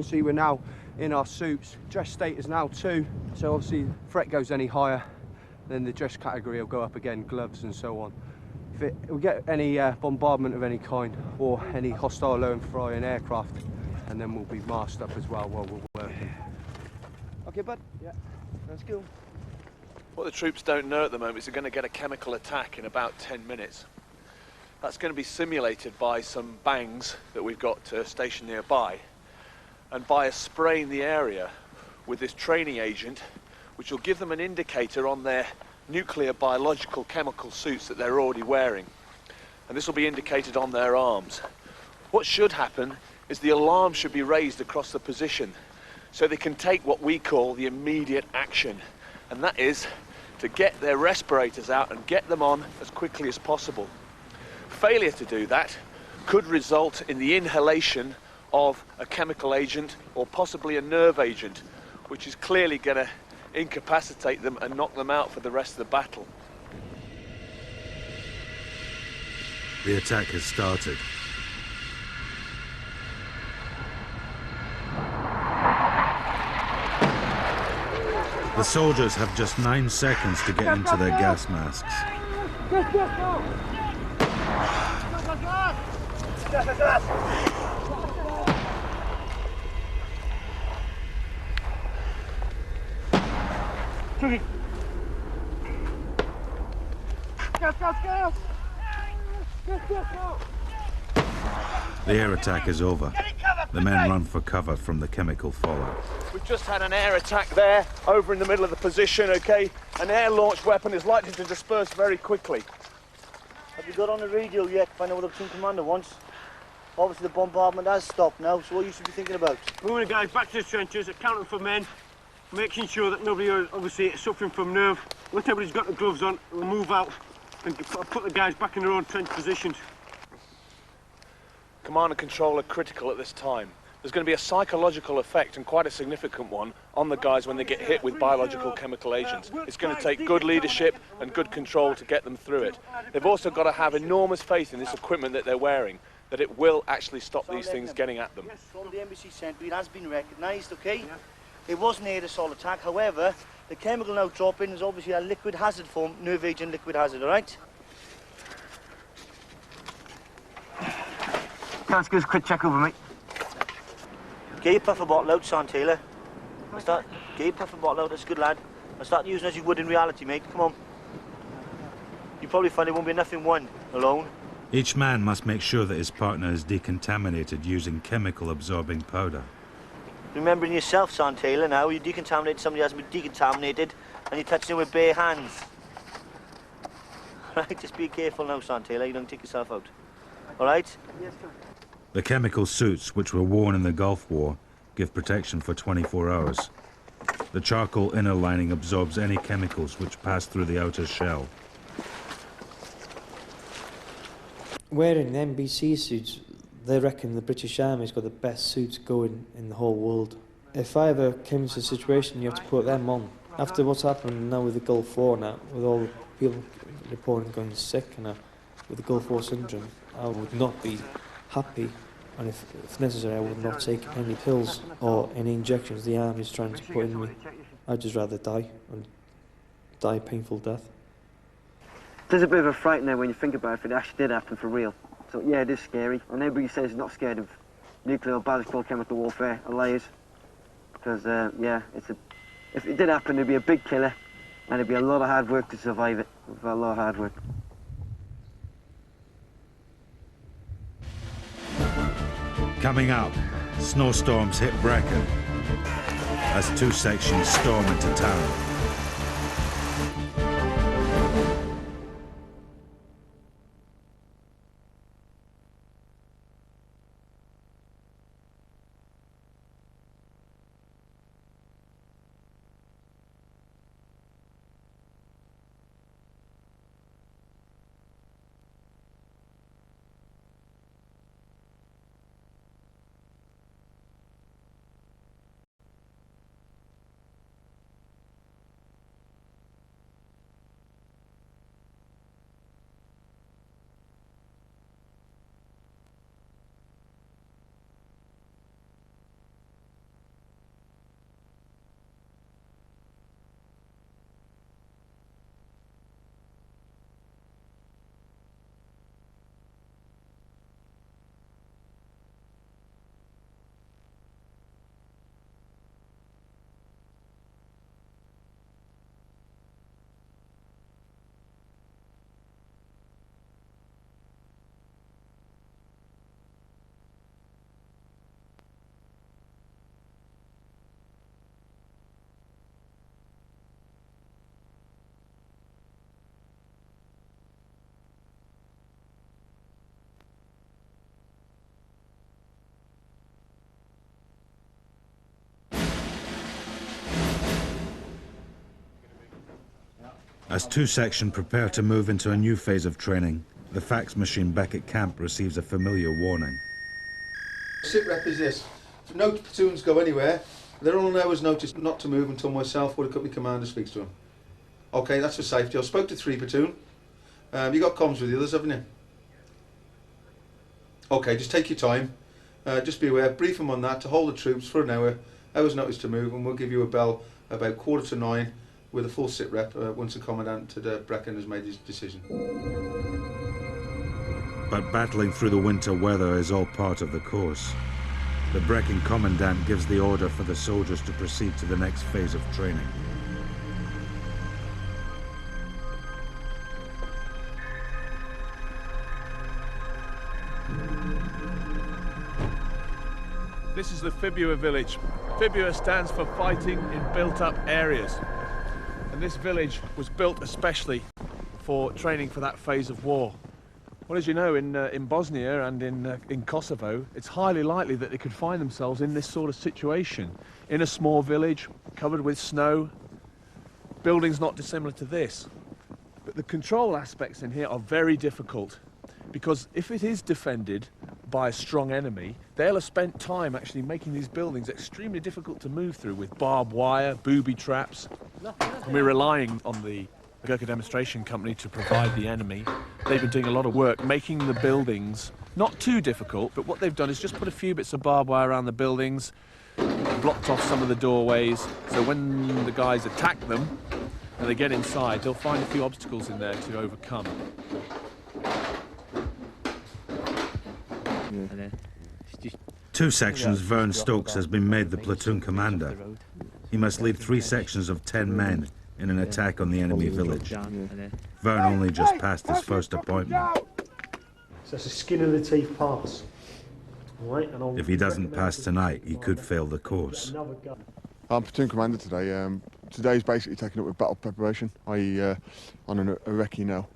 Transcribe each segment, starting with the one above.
See, we're now in our suits. Dress state is now 2, so obviously threat goes any higher, then the dress category will go up again, gloves and so on. If we get any bombardment of any kind or any hostile low and flying aircraft, and then we'll be masked up as well while we're working. Okay, bud? Yeah, let's go. What the troops don't know at the moment is they're going to get a chemical attack in about 10 minutes. That's going to be simulated by some bangs that we've got stationed nearby, and by spraying the area with this training agent, which will give them an indicator on their nuclear, biological, chemical suits that they're already wearing. And this will be indicated on their arms. What should happen is the alarm should be raised across the position so they can take what we call the immediate action. And that is to get their respirators out and get them on as quickly as possible. Failure to do that could result in the inhalation of a chemical agent or possibly a nerve agent, which is clearly going to incapacitate them and knock them out for the rest of the battle. The attack has started. The soldiers have just 9 seconds to get into their gas masks. The air attack is over. The men run for cover from the chemical fallout. We've just had an air attack there, over in the middle of the position, okay? An air-launched weapon is likely to disperse very quickly. Have you got on the radio yet? Find out what the platoon commander wants. Obviously the bombardment has stopped now, so what you should be thinking about? Moving the guys back to the trenches, accounting for men, making sure that nobody is obviously suffering from nerve. Once everybody's got the gloves on, we'll move out and put the guys back in their own trench positions. Command and control are critical at this time. There's going to be a psychological effect, and quite a significant one, on the guys when they get hit with biological chemical agents. It's going to take good leadership and good control to get them through it. They've also got to have enormous faith in this equipment that they're wearing, that it will actually stop these things getting at them. From the embassy centre, it has been recognised, okay? It was an aerosol attack, however, the chemical now dropping is obviously a liquid hazard form, nerve agent liquid hazard, alright? Let's give us a quick check over, mate. Get your puffer bottle out, Son Taylor. Get your puffer bottle out, that's a good lad. And start using it as you would in reality, mate, come on. You probably find it won't be enough in one, alone. Each man must make sure that his partner is decontaminated using chemical-absorbing powder. Remembering yourself, Son Taylor, now, you decontaminate somebody who hasn't been decontaminated, and you touch them with bare hands. Right, just be careful now, Son Taylor, you don't take yourself out. Alright? Yes, sir. The chemical suits, which were worn in the Gulf War, give protection for 24 hours. The charcoal inner lining absorbs any chemicals which pass through the outer shell. Wearing the NBC suits, they reckon the British Army's got the best suits going in the whole world. If I ever came into a situation, you have to put them on. After what's happened now with the Gulf War now, with all the people reporting going sick and with the Gulf War syndrome, I would not be happy, and if necessary I would not take any pills or any injections the army's trying to put in me. I'd just rather die, and die a painful death. There's a bit of a fright now when you think about it, if it actually did happen for real. So yeah, it is scary, and everybody says not scared of nuclear or biological chemical warfare are liars. Because yeah, if it did happen, it'd be a big killer, and it'd be a lot of hard work to survive it. A lot of hard work. Coming up, snowstorms hit Brecon as 2 sections storm into town. As 2 Section prepare to move into a new phase of training, the fax machine back at camp receives a familiar warning. Sit rep is this. If no platoons go anywhere, they're on an hour's notice not to move until myself or the company commander speaks to them. Okay, that's for safety. I spoke to 3 platoon. You got comms with the others, haven't you? Okay, just take your time. Just be aware, brief them on that, to hold the troops for an hour's notice to move, and we'll give you a bell about 8:45 with a full sit rep once the Commandant at Brecon has made his decision. But battling through the winter weather is all part of the course. The Brecon Commandant gives the order for the soldiers to proceed to the next phase of training. This is the Fibua village. Fibua stands for fighting in built-up areas. And this village was built especially for training for that phase of war. Well, as you know, in Bosnia and in Kosovo, it's highly likely that they could find themselves in this sort of situation. In a small village, covered with snow, buildings not dissimilar to this. But the control aspects in here are very difficult, because if it is defended by a strong enemy, they'll have spent time actually making these buildings extremely difficult to move through with barbed wire, booby traps. And we're relying on the Gurkha Demonstration Company to provide the enemy. They've been doing a lot of work making the buildings not too difficult, but what they've done is just put a few bits of barbed wire around the buildings, blocked off some of the doorways, so when the guys attack them and they get inside, they'll find a few obstacles in there to overcome. 2 Sections Vern Stokes has been made the platoon commander. He must lead 3 sections of 10 men in an attack on the enemy village. Vern only just passed his first appointment. So that's a skin of the teeth pass. Right, and If he doesn't pass tonight, he could fail the course. I'm platoon commander today. Today's basically taken up with battle preparation, i.e. on a recce now.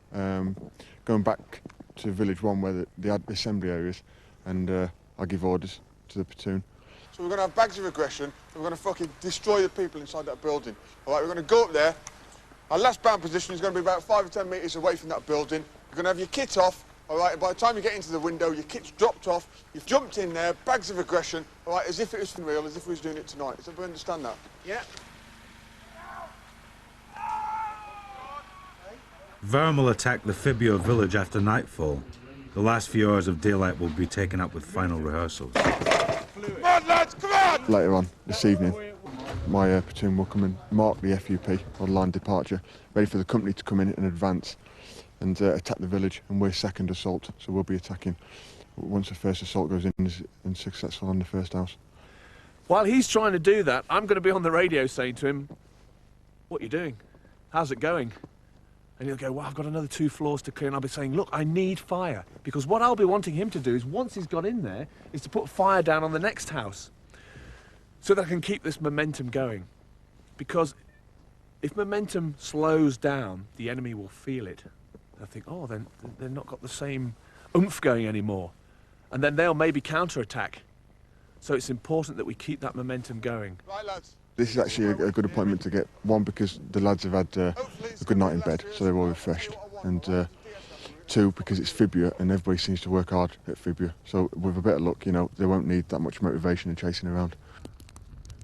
Going back to village 1 where the assembly areas, and I give orders to the platoon. So we're going to have bags of aggression, and we're going to fucking destroy the people inside that building. All right, we're going to go up there. Our last bound position is going to be about 5 or 10 metres away from that building. You're going to have your kit off, all right, and by the time you get into the window, your kit's dropped off, you've jumped in there, bags of aggression, all right, as if it was real, as if we was doing it tonight. Does everybody understand that? Yeah. Vern will attack the Fibua village after nightfall. The last few hours of daylight will be taken up with final rehearsals. Come on, lads, come on! Later on this evening, my platoon will come and mark the FUP, or line departure, ready for the company to come in advance and attack the village, and we're second assault, so we'll be attacking once the first assault goes in and successful on the first house. While he's trying to do that, I'm going to be on the radio saying to him, "What are you doing? How's it going?" And he'll go, "Well, I've got another 2 floors to clear." And I'll be saying, "Look, I need fire." Because what I'll be wanting him to do is, once he's got in there, is to put fire down on the next house so that I can keep this momentum going. Because if momentum slows down, the enemy will feel it. They'll think, "Oh, then they've not got the same oomph going anymore." And then they'll maybe counterattack. So it's important that we keep that momentum going. Right, lads. This is actually a good appointment to get, 1, because the lads have had a good night in bed, so they're all refreshed, and 2, because it's Fibua and everybody seems to work hard at Fibua, so with a bit of luck, you know, they won't need that much motivation and chasing around.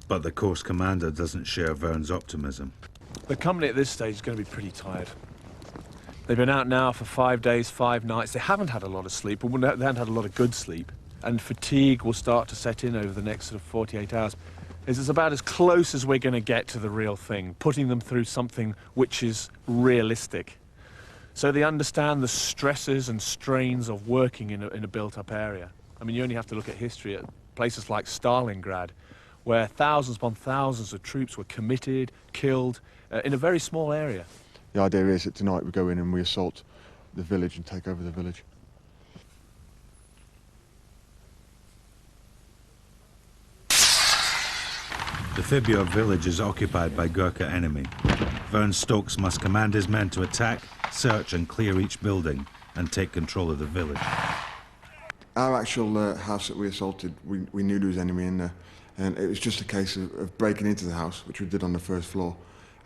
But the course commander doesn't share Vern's optimism. The company at this stage is going to be pretty tired. They've been out now for 5 days, 5 nights. They haven't had a lot of sleep, or they haven't had a lot of good sleep, and fatigue will start to set in over the next sort of 48 hours. It's about as close as we're going to get to the real thing, putting them through something which is realistic. So they understand the stresses and strains of working in a built-up area. I mean, you only have to look at history at places like Stalingrad, where thousands upon thousands of troops were committed, killed, in a very small area. The idea is that tonight we go in and we assault the village and take over the village. The Fibua village is occupied by Gurkha enemy. Vern Stokes must command his men to attack, search and clear each building and take control of the village. Our actual house that we assaulted, we knew there was enemy in there, and it was just a case of breaking into the house, which we did on the first floor,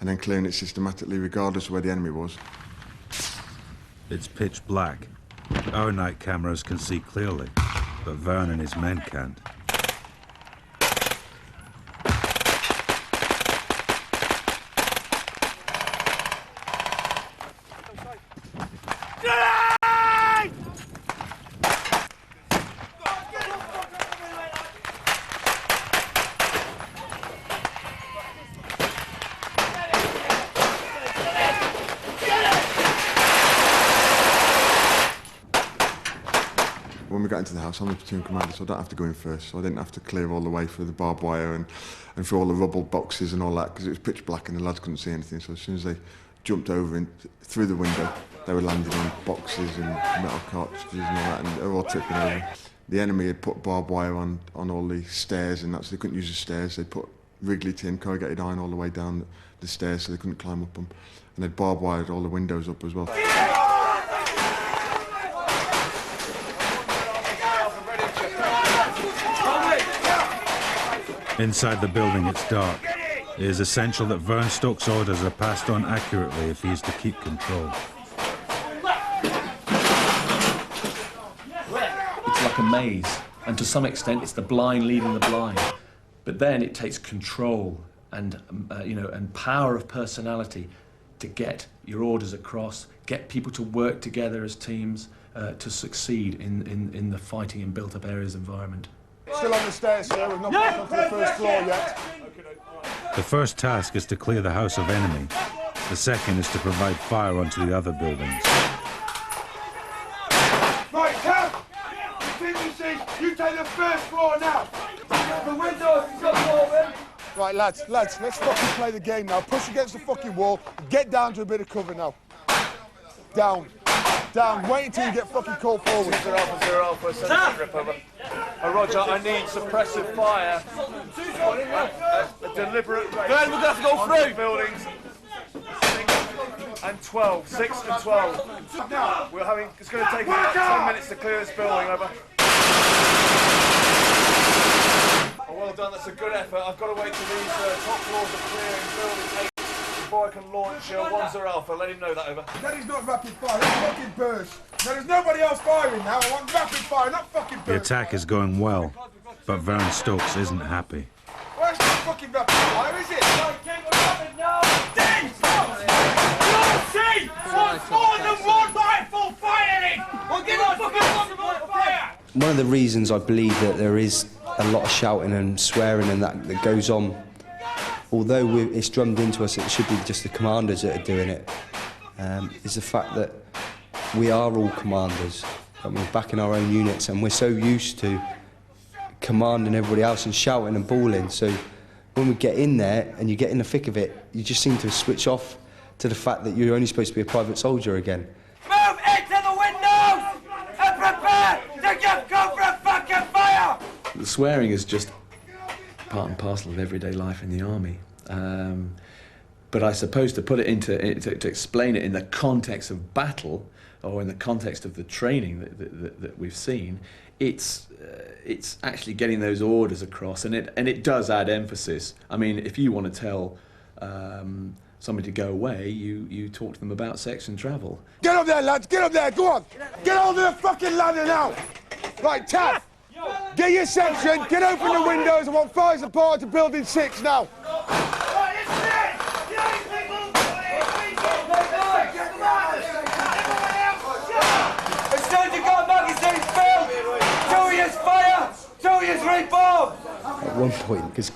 and then clearing it systematically regardless of where the enemy was. It's pitch black. Our night cameras can see clearly, but Vern and his men can't. When we got into the house, I'm the platoon commander, so I don't have to go in first, so I didn't have to clear all the way through the barbed wire and through all the rubble boxes and all that, because it was pitch black and the lads couldn't see anything. So as soon as they jumped over and through the window, they were landing on boxes and metal cartridges and all that, and they were all tipping over. The enemy had put barbed wire on all the stairs, and that's, they couldn't use the stairs. They put wriggly tin, corrugated iron all the way down the stairs, so they couldn't climb up them. And they'd barbed wired all the windows up as well. Inside the building, it's dark. It is essential that Vern Stokes' orders are passed on accurately if he is to keep control. It's like a maze, and to some extent it's the blind leading the blind. But then it takes control and and power of personality to get your orders across, get people to work together as teams to succeed in the fighting in built-up areas environment. Still on the stairs, sir. We've not got onto the first floor yet. The first task is to clear the house of enemy. The second is to provide fire onto the other buildings. Right, Cal! Contingencies, you take the first floor now. The windows is up open. Right, lads, let's fucking play the game now. Push against the fucking wall. Get down to a bit of cover now. Down. Wait until you get fucking called forward. 0 Alpha, send grip over. Roger, I need suppressive fire. A deliberate. Then we're going to have to go through buildings. 6 and 12. 6 and 12. Now we're having. It's going to take about 10 minutes to clear this building. Over. Oh, well done. That's a good effort. I've got to wait till these top floors are clearing building 8 before I can launch 1-0 Alpha. Let him know that. Over. That is not rapid fire. That's fucking burst. Now there's nobody else firing now. I want rapid fire, not fucking burst. The attack is going well, but Vern Stokes isn't happy. Well, it's not fucking rapid fire, is it? See! What's more than one rifle firing? We'll give a fucking fire! One of the reasons I believe that there is a lot of shouting and swearing and that goes on, although it's drummed into us it should be just the commanders that are doing it, is the fact that we are all commanders. I mean, back in our own units, and we're so used to commanding everybody else and shouting and bawling. So when we get in there and you get in the thick of it, you just seem to switch off to the fact that you're only supposed to be a private soldier again. Move into the windows and prepare to give cover fucking fire! The swearing is just part and parcel of everyday life in the army. But I suppose to put it to explain it in the context of battle, or in the context of the training that we've seen, it's actually getting those orders across, and it does add emphasis. I mean, if you want to tell somebody to go away, you talk to them about section travel. Get up there, lads, get up there, go on! Get on to the fucking ladder now! Right, Taff, get your section, get open the windows, I want fires apart to building 6 now! As soon as you got magazines filled, 2 years fire, 2 years reform! At one point, because